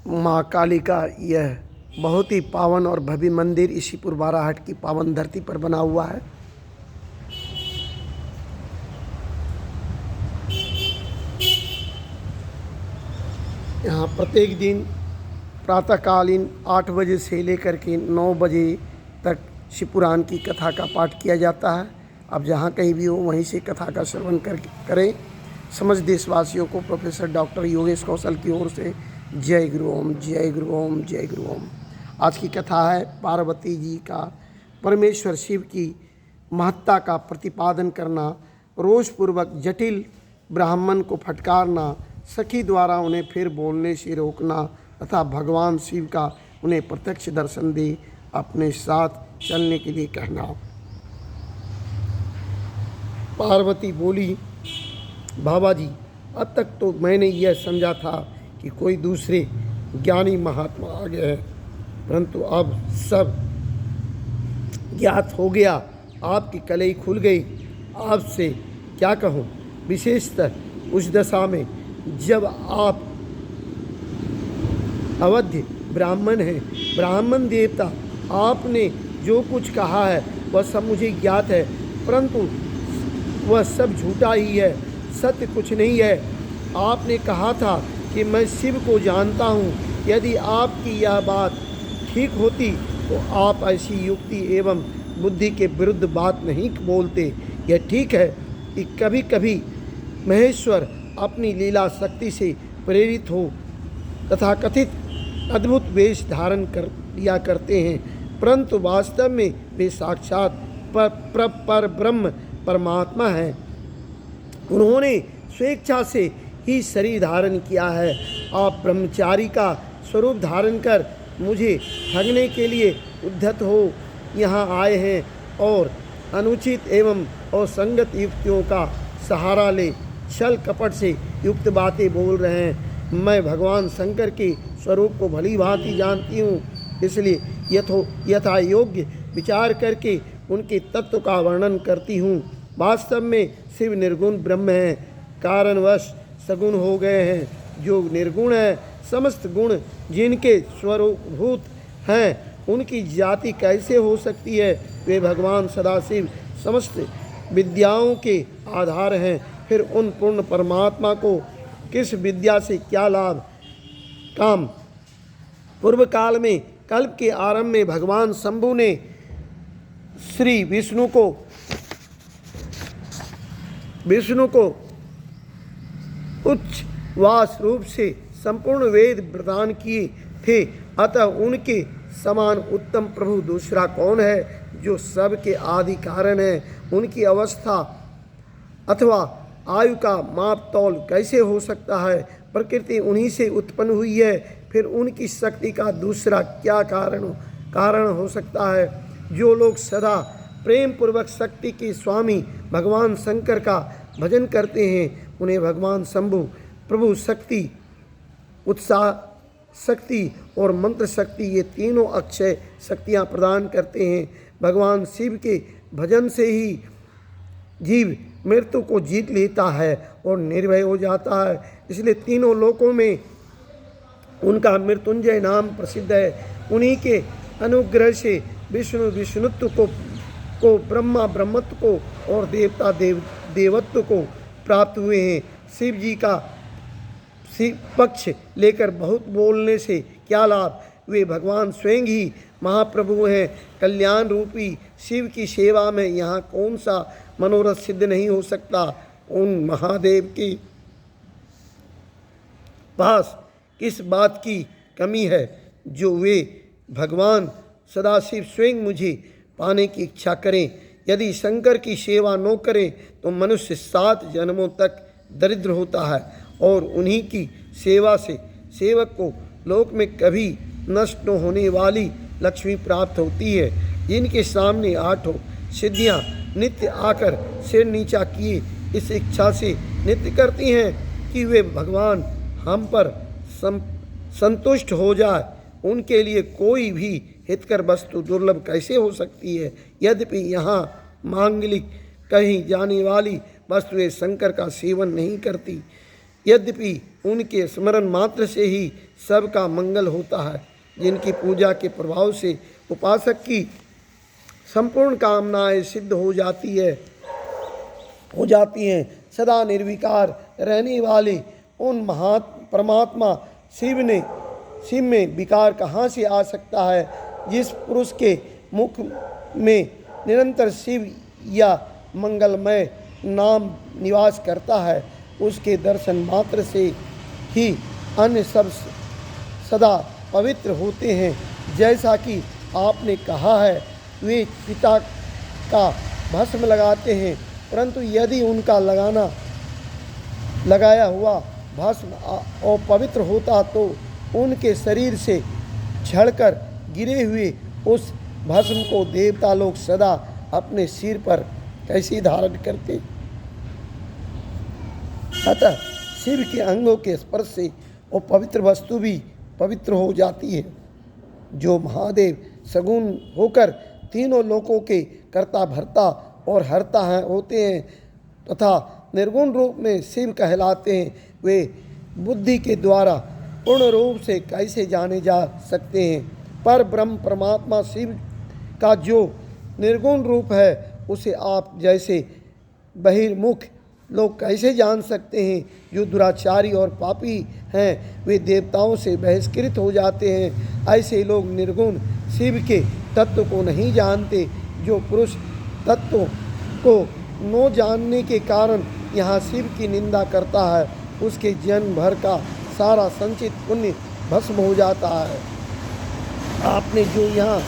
माँ काली का यह बहुत ही पावन और भव्य मंदिर इसीपुर बाराहाट की पावन धरती पर बना हुआ है। यहाँ प्रत्येक दिन प्रातःकालीन 8 बजे से लेकर के 9 बजे तक शिव पुराण की कथा का पाठ किया जाता है। आप जहाँ कहीं भी हो वहीं से कथा का श्रवण करें। समस्त देशवासियों को प्रोफेसर डॉक्टर योगेश कौशल की ओर से जय गुरु ओम, जय गुरु ओम, जय गुरु ओम। आज की कथा है पार्वती जी का परमेश्वर शिव की महत्ता का प्रतिपादन करना, रोषपूर्वक जटिल ब्राह्मण को फटकारना, सखी द्वारा उन्हें फिर बोलने से रोकना तथा भगवान शिव का उन्हें प्रत्यक्ष दर्शन दे अपने साथ चलने के लिए कहना। पार्वती बोली, बाबा जी, अब तक तो मैंने यह समझा था कि कोई दूसरे ज्ञानी महात्मा आ गए हैं, परंतु अब सब ज्ञात हो गया, आपकी कलई खुल गई। आपसे क्या कहूँ, विशेषतः उस दशा में जब आप अवध्य ब्राह्मण हैं, ब्राह्मण देवता, आपने जो कुछ कहा है वह सब मुझे ज्ञात है, परंतु वह सब झूठा ही है, सत्य कुछ नहीं है। आपने कहा था कि मैं शिव को जानता हूँ। यदि आपकी यह बात ठीक होती तो आप ऐसी युक्ति एवं बुद्धि के विरुद्ध बात नहीं बोलते। यह ठीक है कि कभी कभी महेश्वर अपनी लीला शक्ति से प्रेरित हो तथा कथित अद्भुत वेश धारण कर लिया करते हैं, परंतु वास्तव में वे साक्षात पर ब्रह्म परमात्मा है। उन्होंने स्वेच्छा से ही शरीर धारण किया है। आप ब्रह्मचारी का स्वरूप धारण कर मुझे ठगने के लिए उद्धत हो यहाँ आए हैं और अनुचित एवं असंगत युक्तियों का सहारा ले छल कपट से युक्त बातें बोल रहे हैं। मैं भगवान शंकर के स्वरूप को भली भांति जानती हूँ, इसलिए यथा योग्य विचार करके उनके तत्व का वर्णन करती हूँ। वास्तव में शिव निर्गुण ब्रह्म हैं, कारणवश सगुण हो गए हैं। जो निर्गुण है, समस्त गुण जिनके स्वरूपभूत हैं, उनकी जाति कैसे हो सकती है? वे भगवान सदाशिव समस्त विद्याओं के आधार हैं। फिर उन पूर्ण परमात्मा को किस विद्या से क्या लाभ? काम पूर्व काल में कल्प के आरंभ में भगवान शंभु ने श्री विष्णु को उच्च वास रूप से संपूर्ण वेद प्रदान किए थे, अतः उनके समान उत्तम प्रभु दूसरा कौन है जो सबके आदि कारण है? उनकी अवस्था अथवा आयु का माप तौल कैसे हो सकता है? प्रकृति उन्हीं से उत्पन्न हुई है, फिर उनकी शक्ति का दूसरा क्या कारण हो सकता है? जो लोग सदा प्रेम पूर्वक शक्ति के स्वामी भगवान शंकर का भजन करते हैं, उन्हें भगवान शंभु प्रभु शक्ति, उत्साह शक्ति और मंत्र शक्ति, ये तीनों अक्षय शक्तियाँ प्रदान करते हैं। भगवान शिव के भजन से ही जीव मृत्यु को जीत लेता है और निर्भय हो जाता है, इसलिए तीनों लोकों में उनका मृत्युंजय नाम प्रसिद्ध है। उन्हीं के अनुग्रह से विष्णु विष्णुत्व को ब्रह्मा ब्रह्मत्व को और देवता देवत्व को प्राप्त हुए हैं। शिव जी का पक्ष लेकर बहुत बोलने से क्या लाभ? वे भगवान स्वयं ही महाप्रभु हैं। कल्याण रूपी शिव की सेवा में यहाँ कौन सा मनोरथ सिद्ध नहीं हो सकता? उन महादेव के पास किस बात की कमी है जो वे भगवान सदाशिव स्वयं मुझे पाने की इच्छा करें? यदि शंकर की सेवा न करें तो मनुष्य 7 जन्मों तक दरिद्र होता है और उन्हीं की सेवा से सेवक को लोक में कभी नष्ट न होने वाली लक्ष्मी प्राप्त होती है। जिनके सामने 8 सिद्धियां नित्य आकर सिर नीचा किए इस इच्छा से नित्य करती हैं कि वे भगवान हम पर संतुष्ट हो जाए, उनके लिए कोई भी हितकर वस्तु दुर्लभ कैसे हो सकती है? यद्यपि यहाँ मांगलिक कही जाने वाली वस्तुएं शंकर का सेवन नहीं करती, यद्यपि उनके स्मरण मात्र से ही सबका मंगल होता है। जिनकी पूजा के प्रभाव से उपासक की संपूर्ण कामनाएं सिद्ध हो जाती हैं। सदा निर्विकार रहने वाले उन परमात्मा शिव में विकार कहाँ से आ सकता है। जिस पुरुष के मुख में निरंतर शिव या मंगलमय नाम निवास करता है, उसके दर्शन मात्र से ही अन्य सब सदा पवित्र होते हैं। जैसा कि आपने कहा है, वे चिता का भस्म लगाते हैं, परंतु यदि उनका लगाया हुआ भस्म अपवित्र होता तो उनके शरीर से झड़कर गिरे हुए उस भस्म को देवता लोग सदा अपने सिर पर कैसे धारण करते। अतः शिव के अंगों के स्पर्श से वो पवित्र वस्तु भी पवित्र हो जाती है। जो महादेव सगुण होकर तीनों लोकों के कर्ता भर्ता और हर्ता होते हैं तथा निर्गुण रूप में शिव कहलाते हैं, वे बुद्धि के द्वारा पूर्ण रूप से कैसे जाने जा सकते हैं। पर ब्रह्म परमात्मा शिव का जो निर्गुण रूप है, उसे आप जैसे बहिर्मुख लोग कैसे जान सकते हैं। जो दुराचारी और पापी हैं, वे देवताओं से बहिष्कृत हो जाते हैं। ऐसे लोग निर्गुण शिव के तत्व को नहीं जानते। जो पुरुष तत्व को न जानने के कारण यहाँ शिव की निंदा करता है, उसके जन्म भर का सारा संचित पुण्य भस्म हो जाता है। आपने जो यहाँ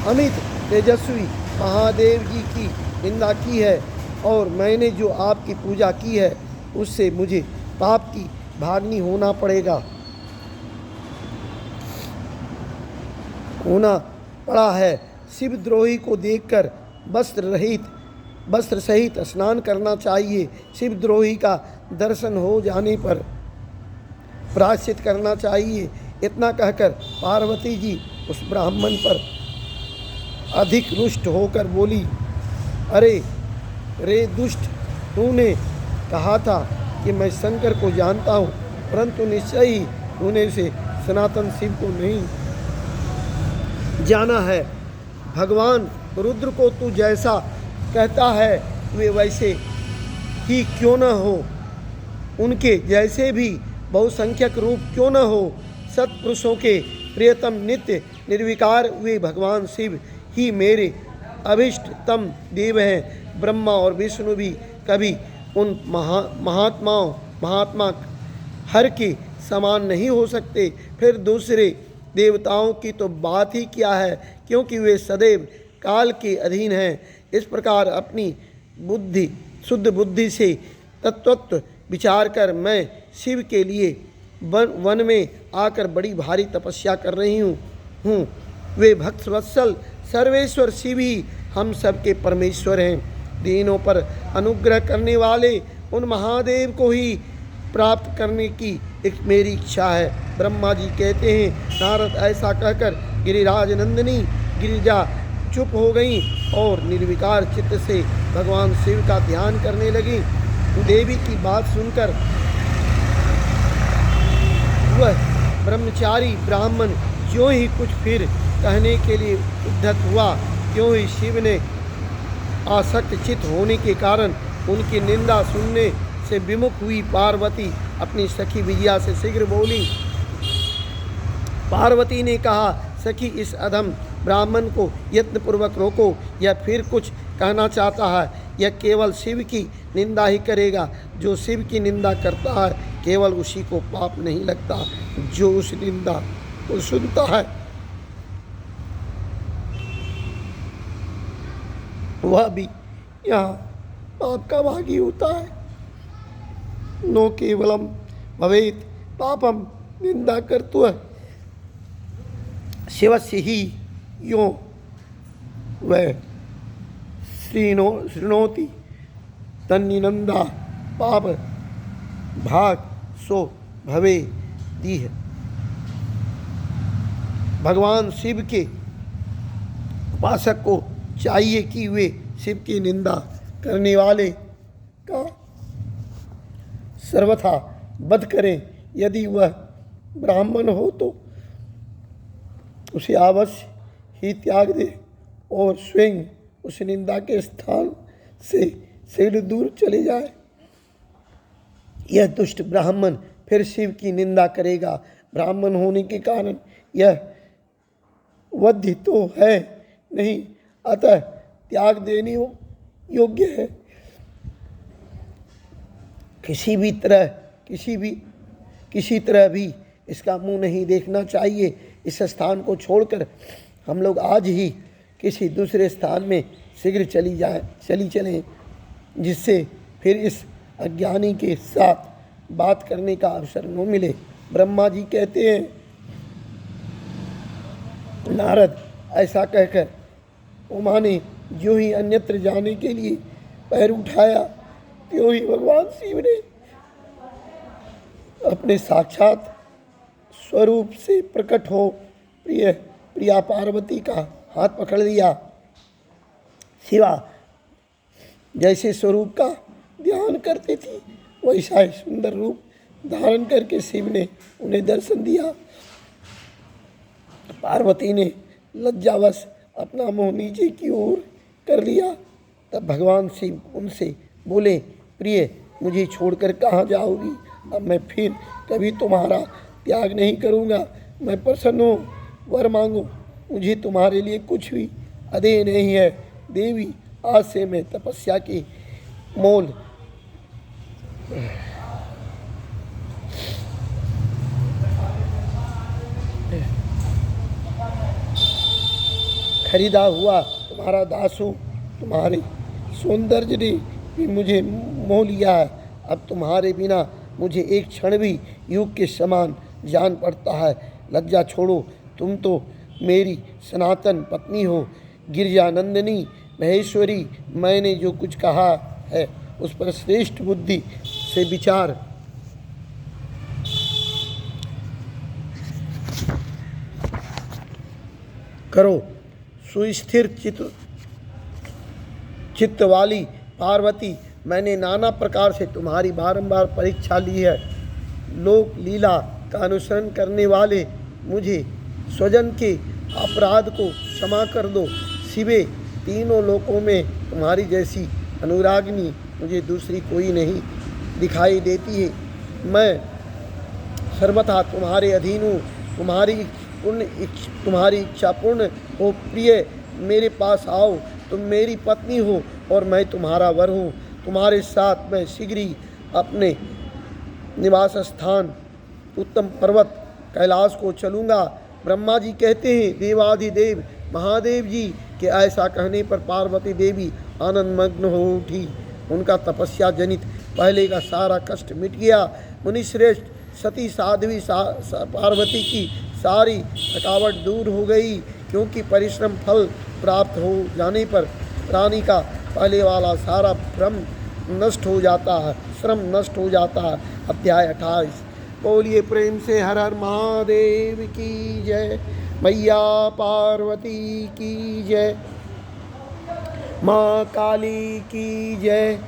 अमित तेजस्वी महादेव जी की निंदा की है और मैंने जो आपकी पूजा की है, उससे मुझे पाप की भागनी होना पड़ा है। शिवद्रोही को देखकर वस्त्र सहित स्नान करना चाहिए। शिवद्रोही का दर्शन हो जाने पर प्रायश्चित करना चाहिए। इतना कहकर पार्वती जी उस ब्राह्मण पर अधिक रुष्ट होकर बोली, अरे रे दुष्ट, तूने कहा था कि मैं शंकर को जानता हूँ, परंतु निश्चय ही तूने उसे सनातन शिव को नहीं जाना है। भगवान रुद्र को तू जैसा कहता है वे वैसे ही क्यों न हो, उनके जैसे भी बहुसंख्यक रूप क्यों न हो, सत्पुरुषों के प्रियतम नित्य निर्विकार वे भगवान शिव ही मेरे अभिष्टतम देव हैं। ब्रह्मा और विष्णु भी कभी उन महात्मा हर के समान नहीं हो सकते। फिर दूसरे देवताओं की तो बात ही क्या है, क्योंकि वे सदैव काल के अधीन हैं। इस प्रकार अपनी शुद्ध बुद्धि से तत्वत्व विचार कर मैं शिव के लिए वन में आकर बड़ी भारी तपस्या कर रही हूँ। वे भक्त वत्सल सर्वेश्वर शिव ही हम सबके परमेश्वर हैं। दीनों पर अनुग्रह करने वाले उन महादेव को ही प्राप्त करने की एक मेरी इच्छा है। ब्रह्मा जी कहते हैं, नारद ऐसा कहकर गिरिराज नंदिनी गिरिजा चुप हो गई और निर्विकार चित्त से भगवान शिव का ध्यान करने लगी। देवी की बात सुनकर वह ब्रह्मचारी ब्राह्मण जो ही कुछ फिर कहने के लिए उद्धत हुआ, क्यों ही शिव ने आसक्त चित्त होने के कारण उनकी निंदा सुनने से विमुख हुई। पार्वती अपनी सखी विजया से शीघ्र बोली। पार्वती ने कहा, सखी इस अधम ब्राह्मण को यत्नपूर्वक रोको, यह फिर कुछ कहना चाहता है। यह केवल शिव की निंदा ही करेगा। जो शिव की निंदा करता है, केवल उसी को पाप नहीं लगता, जो उस निंदा को सुनता है वह भी यहाँ पाप का भागी होता है। नो केवलम भवेत पापम निंदा कर्तुः शिवस्य ही यो वह शृणोति तन्निनंदा पाप भाग सो भवे दीह। भगवान शिव के उपासक को चाहिए कि वे शिव की निंदा करने वाले का सर्वथा वध करें। यदि वह ब्राह्मण हो तो उसे अवश्य ही त्याग दे और स्वयं उस निंदा के स्थान से शीघ्र दूर चले जाए। यह दुष्ट ब्राह्मण फिर शिव की निंदा करेगा। ब्राह्मण होने के कारण यह वध्य तो है नहीं, अतः त्याग देने योग्य है। किसी तरह भी इसका मुंह नहीं देखना चाहिए। इस स्थान को छोड़कर हम लोग आज ही किसी दूसरे स्थान में शीघ्र चली चलें, जिससे फिर इस अज्ञानी के साथ बात करने का अवसर न मिले। ब्रह्मा जी कहते हैं, नारद ऐसा कहकर उमा ने जो ही अन्यत्र जाने के लिए पैर उठाया, त्यों ही भगवान शिव ने अपने साक्षात स्वरूप से प्रकट हो प्रिया पार्वती का हाथ पकड़ लिया। शिवा जैसे स्वरूप का ध्यान करती थी, वैसा ही सुंदर रूप धारण करके शिव ने उन्हें दर्शन दिया। पार्वती ने लज्जावश अपना मुंह नीचे की ओर कर लिया। तब भगवान शिव उनसे बोले, प्रिय, मुझे छोड़कर कहाँ जाओगी? अब मैं फिर कभी तुम्हारा त्याग नहीं करूँगा। मैं प्रसन्न हूँ, वर मांगो, मुझे तुम्हारे लिए कुछ भी अदेय नहीं है। देवी, आज से मैं तपस्या की मोल खरीदा हुआ तुम्हारा दास हूँ। तुम्हारे सौंदर्य ने भी मुझे मोह लिया है। अब तुम्हारे बिना मुझे एक क्षण भी युग के समान जान पड़ता है। लज्जा छोड़ो, तुम तो मेरी सनातन पत्नी हो, गिरिजानंदिनी महेश्वरी। मैंने जो कुछ कहा है उस पर श्रेष्ठ बुद्धि से विचार करो। सुस्थिर चित्त वाली पार्वती, मैंने नाना प्रकार से तुम्हारी बारंबार परीक्षा ली है। लोक लीला का अनुसरण करने वाले मुझे स्वजन के अपराध को क्षमा कर दो। शिवे, तीनों लोकों में तुम्हारी जैसी अनुरागिनी मुझे दूसरी कोई नहीं दिखाई देती है। मैं सर्वथा तुम्हारे अधीन हूँ। तुम्हारी इच्छा पूर्ण हो। प्रिय, मेरे पास आओ। तुम मेरी पत्नी हो और मैं तुम्हारा वर हूँ। तुम्हारे साथ मैं शीघ्र ही अपने निवास स्थान उत्तम पर्वत कैलाश को चलूँगा। ब्रह्मा जी कहते हैं, देवाधिदेव महादेव जी के ऐसा कहने पर पार्वती देवी आनंदमग्न हो उठी। उनका तपस्या जनित पहले का सारा कष्ट मिट गया। मुनिश्रेष्ठ सती साध्वी पार्वती की सारी थकावट दूर हो गई, क्योंकि परिश्रम फल प्राप्त हो जाने पर प्राणी का पहले वाला सारा भ्रम नष्ट हो जाता है, श्रम नष्ट हो जाता है। अध्याय 28। बोलिए प्रेम से हर हर महादेव की जय। मैया पार्वती की जय। माँ काली की जय।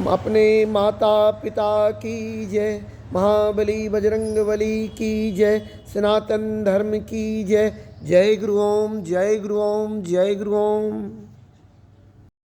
अपने माता पिता की जय। महाबली बजरंगबली की जय। सनातन धर्म की जय। जय गुरु ओम, जय गुरु ओम, जय गुरु ओम।